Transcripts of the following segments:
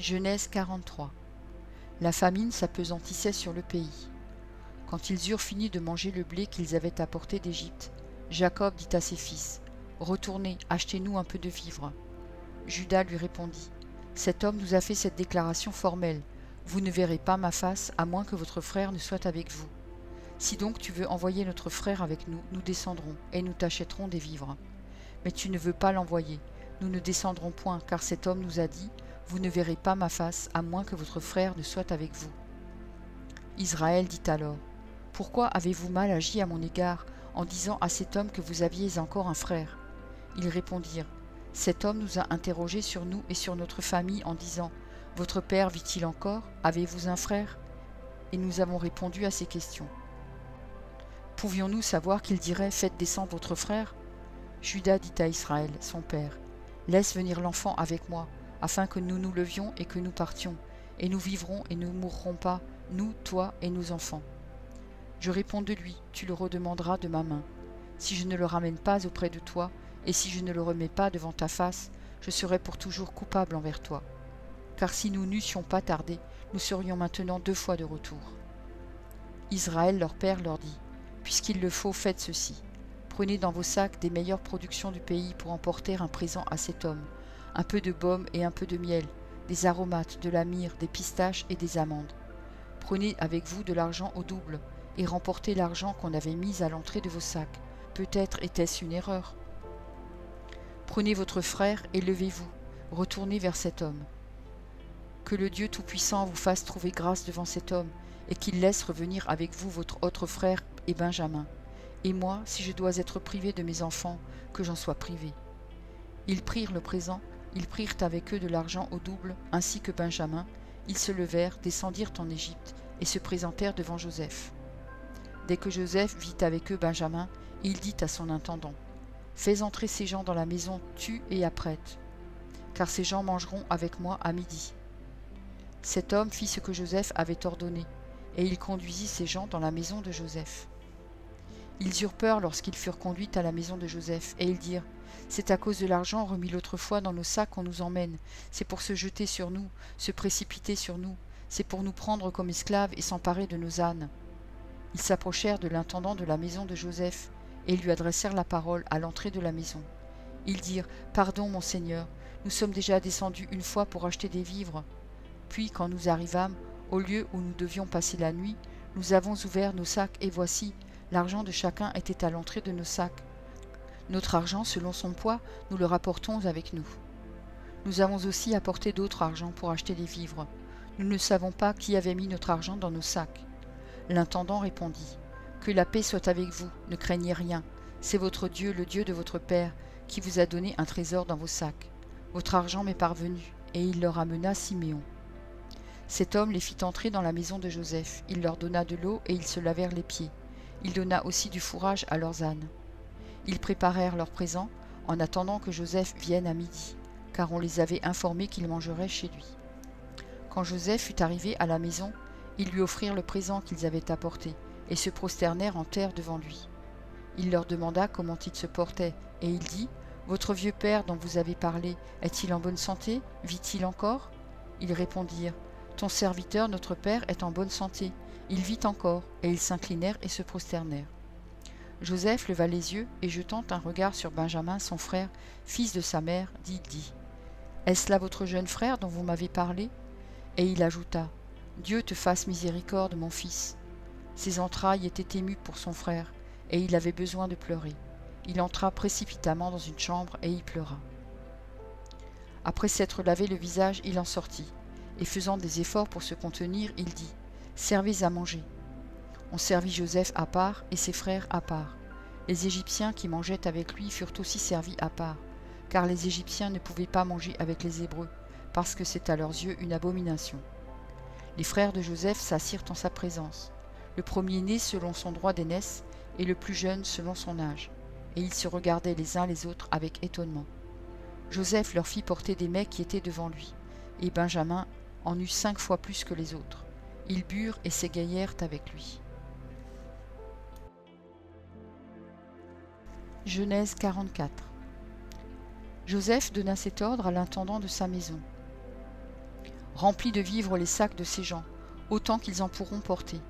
Genèse 43. La famine s'appesantissait sur le pays. Quand ils eurent fini de manger le blé qu'ils avaient apporté d'Égypte, Jacob dit à ses fils, « Retournez, achetez-nous un peu de vivres. » Juda lui répondit, « Cet homme nous a fait cette déclaration formelle. Vous ne verrez pas ma face, à moins que votre frère ne soit avec vous. Si donc tu veux envoyer notre frère avec nous, nous descendrons, et nous t'achèterons des vivres. Mais tu ne veux pas l'envoyer. Nous ne descendrons point, car cet homme nous a dit, « Vous ne verrez pas ma face, à moins que votre frère ne soit avec vous. » Israël dit alors, « Pourquoi avez-vous mal agi à mon égard, en disant à cet homme que vous aviez encore un frère ?» Ils répondirent, « Cet homme nous a interrogés sur nous et sur notre famille en disant, « Votre père vit-il encore? Avez-vous un frère ?» Et nous avons répondu à ces questions. Pouvions-nous savoir qu'il dirait, « Faites descendre votre frère ?» Juda dit à Israël, son père, « Laisse venir l'enfant avec moi, afin que nous nous levions et que nous partions, et nous vivrons et ne mourrons pas, nous, toi et nos enfants. » Je réponds de lui, tu le redemanderas de ma main. Si je ne le ramène pas auprès de toi, et si je ne le remets pas devant ta face, je serai pour toujours coupable envers toi. Car si nous n'eussions pas tardé, nous serions maintenant 2 fois de retour. Israël, leur père, leur dit, puisqu'il le faut, faites ceci. Prenez dans vos sacs des meilleures productions du pays pour emporter un présent à cet homme, un peu de baume et un peu de miel, des aromates, de la myrrhe, des pistaches et des amandes. Prenez avec vous de l'argent au double, et remportez l'argent qu'on avait mis à l'entrée de vos sacs. Peut-être était-ce une erreur. Prenez votre frère et levez-vous, retournez vers cet homme. Que le Dieu Tout-Puissant vous fasse trouver grâce devant cet homme, et qu'il laisse revenir avec vous votre autre frère et Benjamin. Et moi, si je dois être privé de mes enfants, que j'en sois privé. Ils prirent le présent, ils prirent avec eux de l'argent au double, ainsi que Benjamin. Ils se levèrent, descendirent en Égypte, et se présentèrent devant Joseph. Dès que Joseph vit avec eux Benjamin, il dit à son intendant, « Fais entrer ces gens dans la maison, tue et apprête, car ces gens mangeront avec moi à midi. » Cet homme fit ce que Joseph avait ordonné, et il conduisit ces gens dans la maison de Joseph. Ils eurent peur lorsqu'ils furent conduits à la maison de Joseph, et ils dirent, « C'est à cause de l'argent remis l'autre fois dans nos sacs qu'on nous emmène, c'est pour se jeter sur nous, se précipiter sur nous, c'est pour nous prendre comme esclaves et s'emparer de nos ânes. » Ils s'approchèrent de l'intendant de la maison de Joseph, et lui adressèrent la parole à l'entrée de la maison. Ils dirent, « Pardon, mon Seigneur, nous sommes déjà descendus une fois pour acheter des vivres. Puis, quand nous arrivâmes, au lieu où nous devions passer la nuit, nous avons ouvert nos sacs, et voici, l'argent de chacun était à l'entrée de nos sacs. Notre argent, selon son poids, nous le rapportons avec nous. Nous avons aussi apporté d'autres argent pour acheter des vivres. Nous ne savons pas qui avait mis notre argent dans nos sacs. » L'intendant répondit, « Que la paix soit avec vous, ne craignez rien. C'est votre Dieu, le Dieu de votre Père, qui vous a donné un trésor dans vos sacs. Votre argent m'est parvenu. » Et il leur amena Siméon. Cet homme les fit entrer dans la maison de Joseph. Il leur donna de l'eau et ils se lavèrent les pieds. Il donna aussi du fourrage à leurs ânes. Ils préparèrent leurs présents en attendant que Joseph vienne à midi, car on les avait informés qu'il mangerait chez lui. Quand Joseph fut arrivé à la maison, ils lui offrirent le présent qu'ils avaient apporté et se prosternèrent en terre devant lui. Il leur demanda comment il se portait, et il dit, « Votre vieux père dont vous avez parlé, est-il en bonne santé? Vit-il encore ?» Ils répondirent, « Ton serviteur, notre père, est en bonne santé. Il vit encore. » Et ils s'inclinèrent et se prosternèrent. Joseph leva les yeux et jetant un regard sur Benjamin, son frère, fils de sa mère, dit, « Est-ce là votre jeune frère dont vous m'avez parlé ?» Et il ajouta, « Dieu te fasse miséricorde, mon fils. » Ses entrailles étaient émues pour son frère, et il avait besoin de pleurer. Il entra précipitamment dans une chambre et y pleura. Après s'être lavé le visage, il en sortit, et faisant des efforts pour se contenir, il dit, « Servez à manger. » On servit Joseph à part et ses frères à part. Les Égyptiens qui mangeaient avec lui furent aussi servis à part, car les Égyptiens ne pouvaient pas manger avec les Hébreux, parce que c'est à leurs yeux une abomination. Les frères de Joseph s'assirent en sa présence, le premier-né selon son droit d'aînesse et le plus jeune selon son âge, et ils se regardaient les uns les autres avec étonnement. Joseph leur fit porter des mets qui étaient devant lui, et Benjamin en eut 5 fois plus que les autres. Ils burent et s'égayèrent avec lui. Genèse 44. Joseph donna cet ordre à l'intendant de sa maison. Remplis de vivres les sacs de ces gens, autant qu'ils en pourront porter,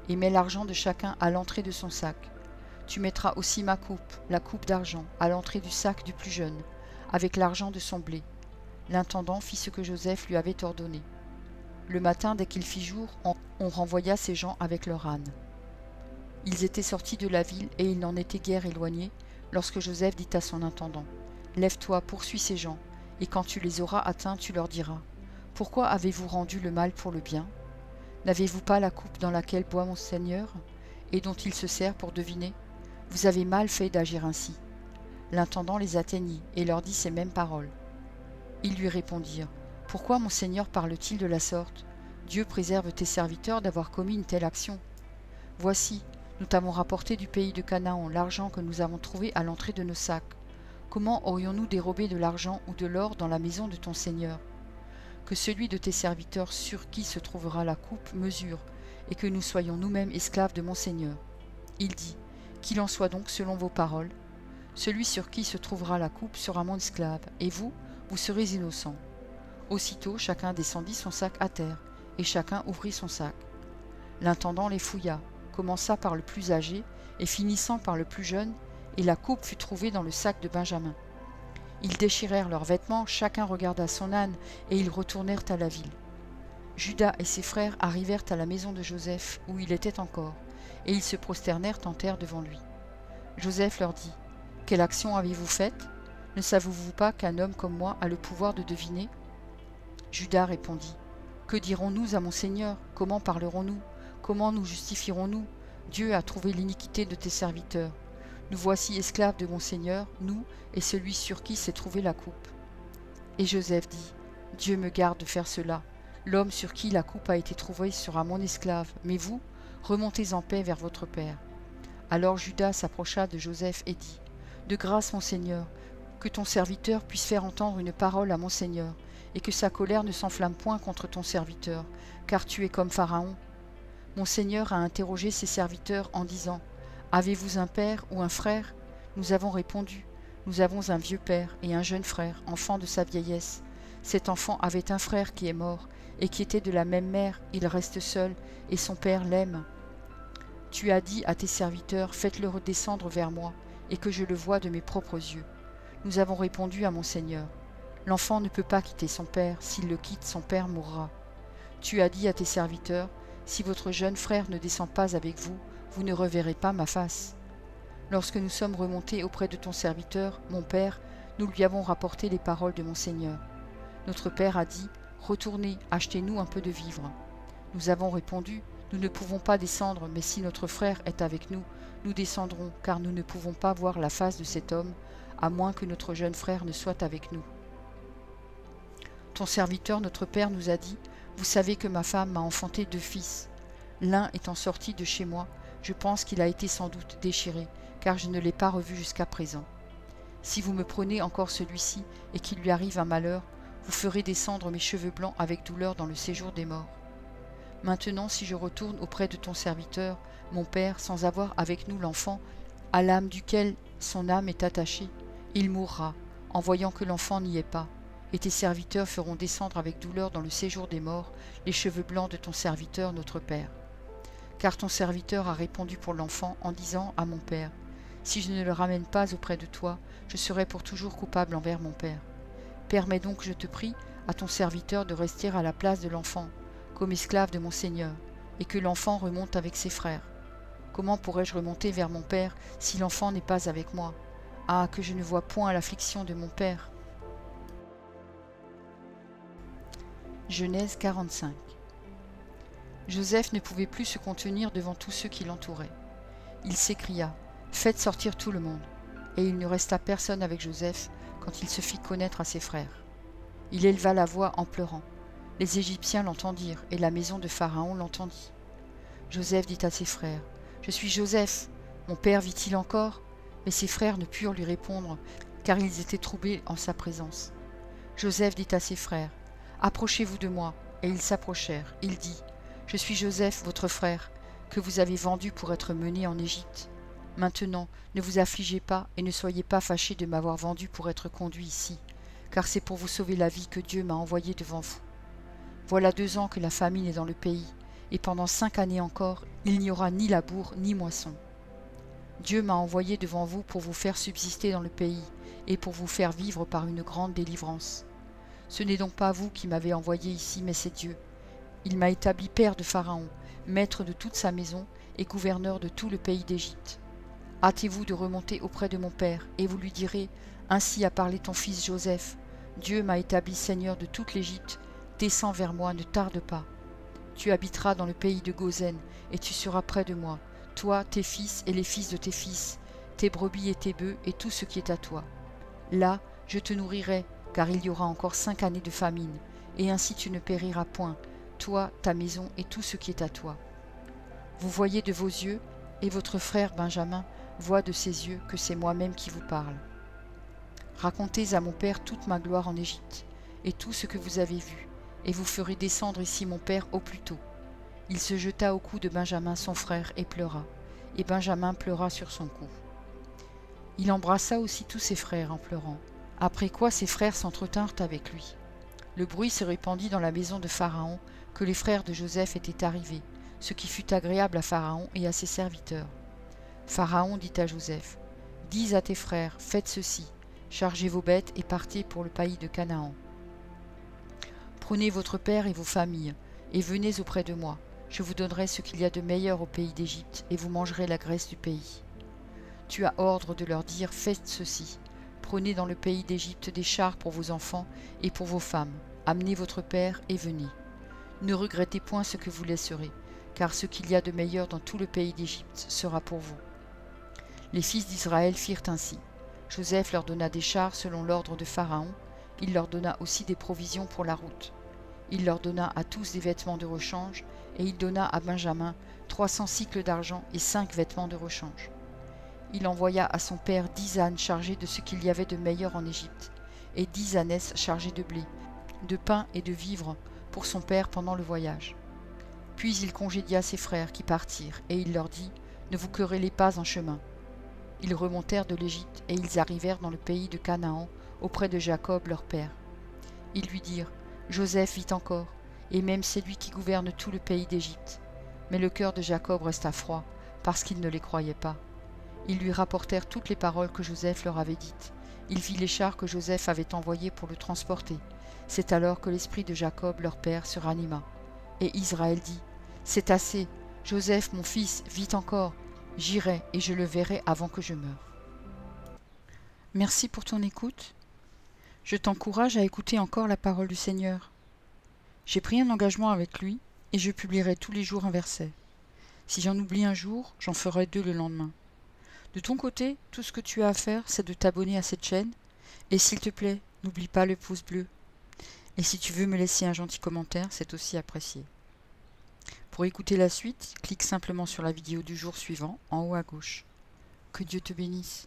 et mets l'argent de chacun à l'entrée de son sac. Tu mettras aussi ma coupe, la coupe d'argent, à l'entrée du sac du plus jeune, avec l'argent de son blé. » L'intendant fit ce que Joseph lui avait ordonné. Le matin, dès qu'il fit jour, on renvoya ces gens avec leur âne. Ils étaient sortis de la ville et ils n'en étaient guère éloignés, lorsque Joseph dit à son intendant : « Lève-toi, poursuis ces gens, et quand tu les auras atteints, tu leur diras : Pourquoi avez-vous rendu le mal pour le bien ? N'avez-vous pas la coupe dans laquelle boit mon Seigneur, et dont il se sert pour deviner ? Vous avez mal fait d'agir ainsi. » L'intendant les atteignit et leur dit ces mêmes paroles. Ils lui répondirent : « Pourquoi mon Seigneur parle-t-il de la sorte ? Dieu préserve tes serviteurs d'avoir commis une telle action. Voici, nous t'avons rapporté du pays de Canaan l'argent que nous avons trouvé à l'entrée de nos sacs. Comment aurions-nous dérobé de l'argent ou de l'or dans la maison de ton Seigneur ? Que celui de tes serviteurs sur qui se trouvera la coupe mesure, et que nous soyons nous-mêmes esclaves de mon Seigneur. » Il dit : « Qu'il en soit donc selon vos paroles. Celui sur qui se trouvera la coupe sera mon esclave, et vous, vous serez innocents. » Aussitôt chacun descendit son sac à terre, et chacun ouvrit son sac. L'intendant les fouilla, commença par le plus âgé, et finissant par le plus jeune, et la coupe fut trouvée dans le sac de Benjamin. Ils déchirèrent leurs vêtements, chacun regarda son âne, et ils retournèrent à la ville. Judas et ses frères arrivèrent à la maison de Joseph, où il était encore, et ils se prosternèrent en terre devant lui. Joseph leur dit : « Quelle action avez-vous faite ? Ne savez-vous pas qu'un homme comme moi a le pouvoir de deviner ? » Judas répondit : « Que dirons-nous à mon Seigneur ? Comment parlerons-nous ? Comment nous justifierons-nous ? Dieu a trouvé l'iniquité de tes serviteurs. Nous voici esclaves de mon Seigneur, nous et celui sur qui s'est trouvée la coupe. » Et Joseph dit : « Dieu me garde de faire cela. L'homme sur qui la coupe a été trouvée sera mon esclave, mais vous, remontez en paix vers votre père. » Alors Judas s'approcha de Joseph et dit : « De grâce, mon Seigneur, que ton serviteur puisse faire entendre une parole à mon Seigneur, et que sa colère ne s'enflamme point contre ton serviteur, car tu es comme Pharaon. Mon Seigneur a interrogé ses serviteurs en disant : Avez-vous un père ou un frère ? Nous avons répondu : Nous avons un vieux père et un jeune frère, enfant de sa vieillesse. Cet enfant avait un frère qui est mort, et qui était de la même mère, il reste seul, et son père l'aime. Tu as dit à tes serviteurs : Faites-le redescendre vers moi, et que je le voie de mes propres yeux. Nous avons répondu à mon Seigneur : L'enfant ne peut pas quitter son père, s'il le quitte, son père mourra. Tu as dit à tes serviteurs : Si votre jeune frère ne descend pas avec vous, vous ne reverrez pas ma face. Lorsque nous sommes remontés auprès de ton serviteur, mon père, nous lui avons rapporté les paroles de mon Seigneur. Notre père a dit : Retournez, achetez-nous un peu de vivres. Nous avons répondu : Nous ne pouvons pas descendre, mais si notre frère est avec nous, nous descendrons, car nous ne pouvons pas voir la face de cet homme, à moins que notre jeune frère ne soit avec nous. Ton serviteur, notre père, nous a dit : Vous savez que ma femme m'a enfanté 2 fils. L'un étant sorti de chez moi, je pense qu'il a été sans doute déchiré, car je ne l'ai pas revu jusqu'à présent. Si vous me prenez encore celui-ci, et qu'il lui arrive un malheur, vous ferez descendre mes cheveux blancs avec douleur dans le séjour des morts. Maintenant, si je retourne auprès de ton serviteur, mon père, sans avoir avec nous l'enfant, à l'âme duquel son âme est attachée, il mourra, en voyant que l'enfant n'y est pas. Et tes serviteurs feront descendre avec douleur dans le séjour des morts les cheveux blancs de ton serviteur, notre père. Car ton serviteur a répondu pour l'enfant en disant à mon père : Si je ne le ramène pas auprès de toi, je serai pour toujours coupable envers mon père. Permets donc, je te prie, à ton serviteur de rester à la place de l'enfant, comme esclave de mon Seigneur, et que l'enfant remonte avec ses frères. Comment pourrais-je remonter vers mon père si l'enfant n'est pas avec moi ? Ah, que je ne vois point l'affliction de mon père. Genèse 45. Joseph ne pouvait plus se contenir devant tous ceux qui l'entouraient. Il s'écria : Faites sortir tout le monde. Et il ne resta personne avec Joseph quand il se fit connaître à ses frères. Il éleva la voix en pleurant. Les Égyptiens l'entendirent, et la maison de Pharaon l'entendit. Joseph dit à ses frères : Je suis Joseph, mon père vit-il encore ? Mais ses frères ne purent lui répondre, car ils étaient troublés en sa présence. Joseph dit à ses frères : Approchez-vous de moi. Et ils s'approchèrent. Il dit : Je suis Joseph, votre frère, que vous avez vendu pour être mené en Égypte. Maintenant, ne vous affligez pas et ne soyez pas fâchés de m'avoir vendu pour être conduit ici, car c'est pour vous sauver la vie que Dieu m'a envoyé devant vous. Voilà 2 ans que la famine est dans le pays, et pendant 5 années encore, il n'y aura ni labour ni moisson. Dieu m'a envoyé devant vous pour vous faire subsister dans le pays, et pour vous faire vivre par une grande délivrance. Ce n'est donc pas vous qui m'avez envoyé ici, mais c'est Dieu. Il m'a établi père de Pharaon, maître de toute sa maison, et gouverneur de tout le pays d'Égypte. Hâtez-vous de remonter auprès de mon père, et vous lui direz, ainsi a parlé ton fils Joseph. Dieu m'a établi seigneur de toute l'Égypte. Descends vers moi, ne tarde pas. Tu habiteras dans le pays de Gozen, et tu seras près de moi, toi, tes fils et les fils de tes fils, tes brebis et tes bœufs, et tout ce qui est à toi. Là, je te nourrirai, car il y aura encore 5 années de famine, et ainsi tu ne périras point, toi, ta maison et tout ce qui est à toi. Vous voyez de vos yeux, et votre frère Benjamin voit de ses yeux que c'est moi-même qui vous parle. Racontez à mon père toute ma gloire en Égypte, et tout ce que vous avez vu, et vous ferez descendre ici mon père au plus tôt. Il se jeta au cou de Benjamin son frère et pleura, et Benjamin pleura sur son cou. Il embrassa aussi tous ses frères en pleurant, après quoi ses frères s'entretinrent avec lui. Le bruit se répandit dans la maison de Pharaon que les frères de Joseph étaient arrivés, ce qui fut agréable à Pharaon et à ses serviteurs. Pharaon dit à Joseph, « Dis à tes frères, faites ceci, chargez vos bêtes et partez pour le pays de Canaan. Prenez votre père et vos familles, et venez auprès de moi. Je vous donnerai ce qu'il y a de meilleur au pays d'Égypte, et vous mangerez la graisse du pays. Tu as ordre de leur dire, faites ceci. Prenez dans le pays d'Égypte des chars pour vos enfants et pour vos femmes. Amenez votre père et venez. Ne regrettez point ce que vous laisserez, car ce qu'il y a de meilleur dans tout le pays d'Égypte sera pour vous. » Les fils d'Israël firent ainsi. Joseph leur donna des chars selon l'ordre de Pharaon. Il leur donna aussi des provisions pour la route. Il leur donna à tous des vêtements de rechange, et il donna à Benjamin 300 cycles d'argent et 5 vêtements de rechange. Il envoya à son père 10 ânes chargés de ce qu'il y avait de meilleur en Égypte, et 10 ânesses chargées de blé, de pain et de vivres pour son père pendant le voyage. Puis il congédia ses frères qui partirent, et il leur dit, « Ne vous querellez pas en chemin. » Ils remontèrent de l'Égypte, et ils arrivèrent dans le pays de Canaan, auprès de Jacob leur père. Ils lui dirent, « Joseph vit encore, et même c'est lui qui gouverne tout le pays d'Égypte. » Mais le cœur de Jacob resta froid, parce qu'il ne les croyait pas. Ils lui rapportèrent toutes les paroles que Joseph leur avait dites. Il vit les chars que Joseph avait envoyés pour le transporter. C'est alors que l'esprit de Jacob leur père se ranima. Et Israël dit, « C'est assez, Joseph mon fils vit encore, j'irai et je le verrai avant que je meure. » Merci pour ton écoute. Je t'encourage à écouter encore la parole du Seigneur. J'ai pris un engagement avec lui et je publierai tous les jours un verset. Si j'en oublie un jour, j'en ferai 2 le lendemain. De ton côté, tout ce que tu as à faire, c'est de t'abonner à cette chaîne. Et s'il te plaît, n'oublie pas le pouce bleu. Et si tu veux me laisser un gentil commentaire, c'est aussi apprécié. Pour écouter la suite, clique simplement sur la vidéo du jour suivant, en haut à gauche. Que Dieu te bénisse.